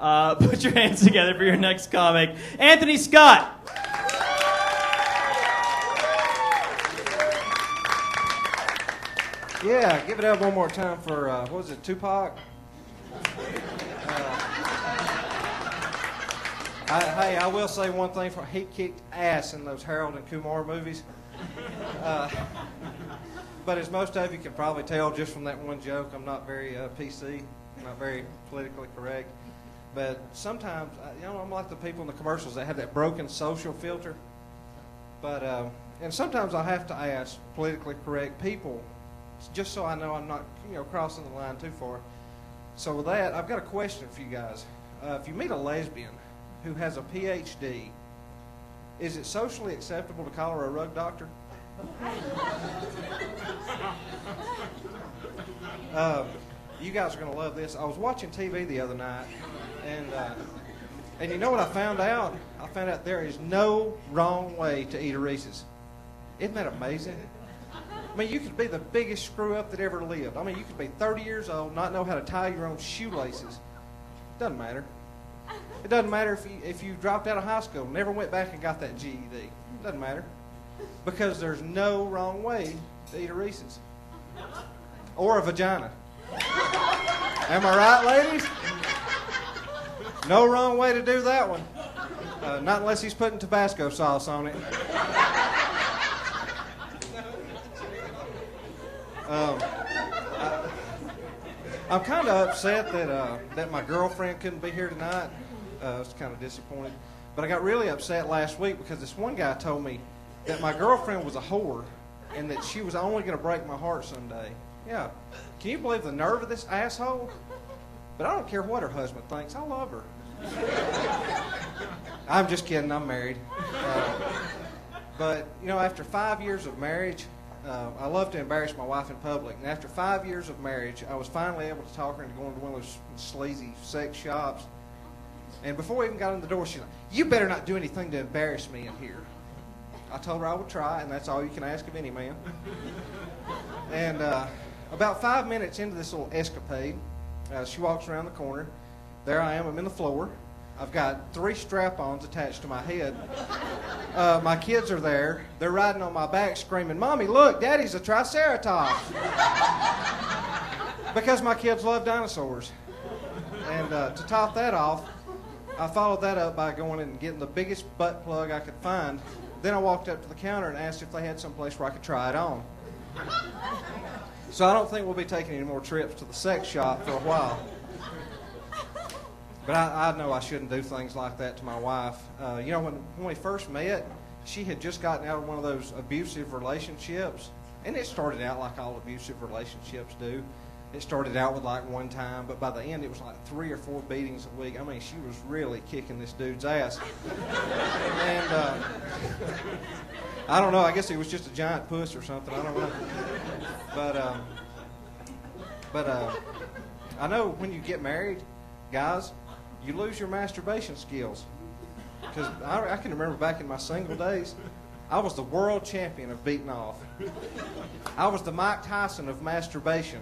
Put your hands together for your next comic, Anthony Scott. Yeah, give it up one more time for, what was it, Tupac? Hey, I will say one thing. He kicked ass in those Harold and Kumar movies. But as most of you can probably tell just from that one joke, I'm not very PC, not very politically correct. But sometimes, I'm like the people in the commercials that have that broken social filter. But, and sometimes I have to ask politically correct people just so I know I'm not, crossing the line too far. So with that, I've got a question for you guys. If you meet a lesbian who has a PhD, is it socially acceptable to call her a rug doctor? You guys are going to love this. I was watching TV the other night, and you know what I found out? I found out there is no wrong way to eat a Reese's. Isn't that amazing? I mean, you could be the biggest screw-up that ever lived. I mean, you could be 30 years old, not know how to tie your own shoelaces. Doesn't matter. It doesn't matter if you dropped out of high school, never went back and got that GED. Doesn't matter. Because there's no wrong way to eat a Reese's. Or a vagina. Am I right, ladies? No wrong way to do that one. Not unless he's putting Tabasco sauce on it. I'm kind of upset that my girlfriend couldn't be here tonight. I was kind of disappointed. But I got really upset last week because this one guy told me that my girlfriend was a whore and that she was only going to break my heart someday. Yeah. Can you believe the nerve of this asshole? But I don't care what her husband thinks. I love her. I'm just kidding. I'm married. But, after 5 years of marriage, I love to embarrass my wife in public. And after 5 years of marriage, I was finally able to talk her into going to one of those sleazy sex shops. And before we even got in the door, she's like, "You better not do anything to embarrass me in here." I told her I would try, and that's all you can ask of any man. And about 5 minutes into this little escapade, she walks around the corner. There I am. I'm in the floor. I've got 3 strap-ons attached to my head. My kids are there. They're riding on my back screaming, "Mommy, look, Daddy's a Triceratops." Because my kids love dinosaurs. And to top that off, I followed that up by going in and getting the biggest butt plug I could find. Then I walked up to the counter and asked if they had some place where I could try it on. So I don't think we'll be taking any more trips to the sex shop for a while. But I know I shouldn't do things like that to my wife. When we first met, she had just gotten out of one of those abusive relationships. And it started out like all abusive relationships do. It started out with like one time, but by the end it was like 3 or 4 beatings a week. I mean, she was really kicking this dude's ass. And I don't know, I guess he was just a giant puss or something. I don't know. But I know when you get married, guys, you lose your masturbation skills. Because I can remember back in my single days, I was the world champion of beating off. I was the Mike Tyson of masturbation.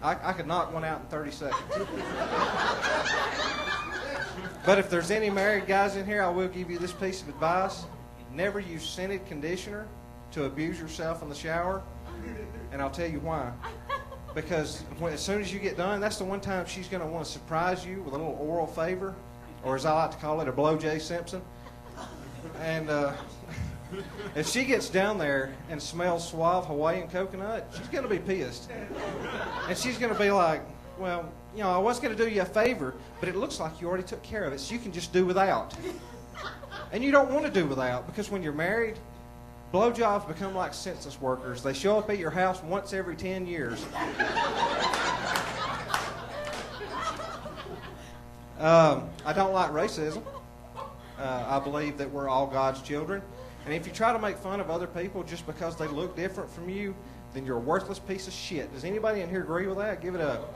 I could knock one out in 30 seconds. But if there's any married guys in here, I will give you this piece of advice. Never use scented conditioner to abuse yourself in the shower. And I'll tell you why. Because as soon as you get done, that's the one time she's going to want to surprise you with a little oral favor, or as I like to call it, a blow Jay Simpson. And if she gets down there and smells suave Hawaiian coconut, she's going to be pissed. And she's going to be like, "Well, I was going to do you a favor, but it looks like you already took care of it, so you can just do without." And you don't want to do without, because when you're married, blowjobs become like census workers. They show up at your house once every 10 years. I don't like racism. I believe that we're all God's children. And if you try to make fun of other people just because they look different from you, then you're a worthless piece of shit. Does anybody in here agree with that? Give it up.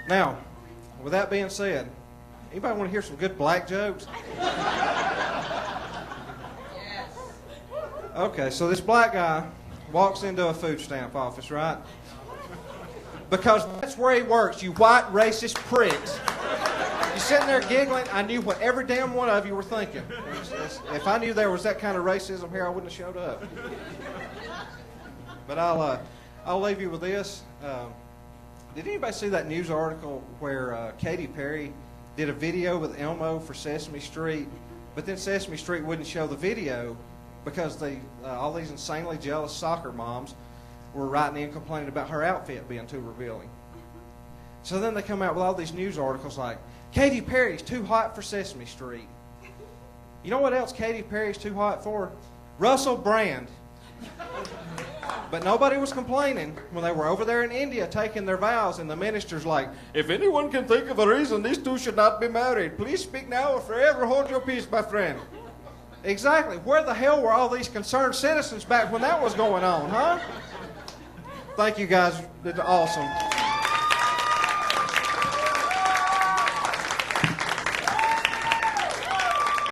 Now, with that being said, anybody want to hear some good black jokes? Okay, so this black guy walks into a food stamp office, right? Because that's where he works, you white racist pricks. You're sitting there giggling. I knew what every damn one of you were thinking. If I knew there was that kind of racism here, I wouldn't have showed up. But I'll leave you with this. Did anybody see that news article where Katy Perry did a video with Elmo for Sesame Street, but then Sesame Street wouldn't show the video because all these insanely jealous soccer moms were writing in complaining about her outfit being too revealing. So then they come out with all these news articles like, Katy Perry's too hot for Sesame Street. You know what else Katy Perry's too hot for? Russell Brand. But nobody was complaining when they were over there in India taking their vows, and the minister's like, if anyone can think of a reason these two should not be married, please speak now or forever hold your peace, my friend. Exactly. Where the hell were all these concerned citizens back when that was going on, huh? Thank you guys. It's awesome.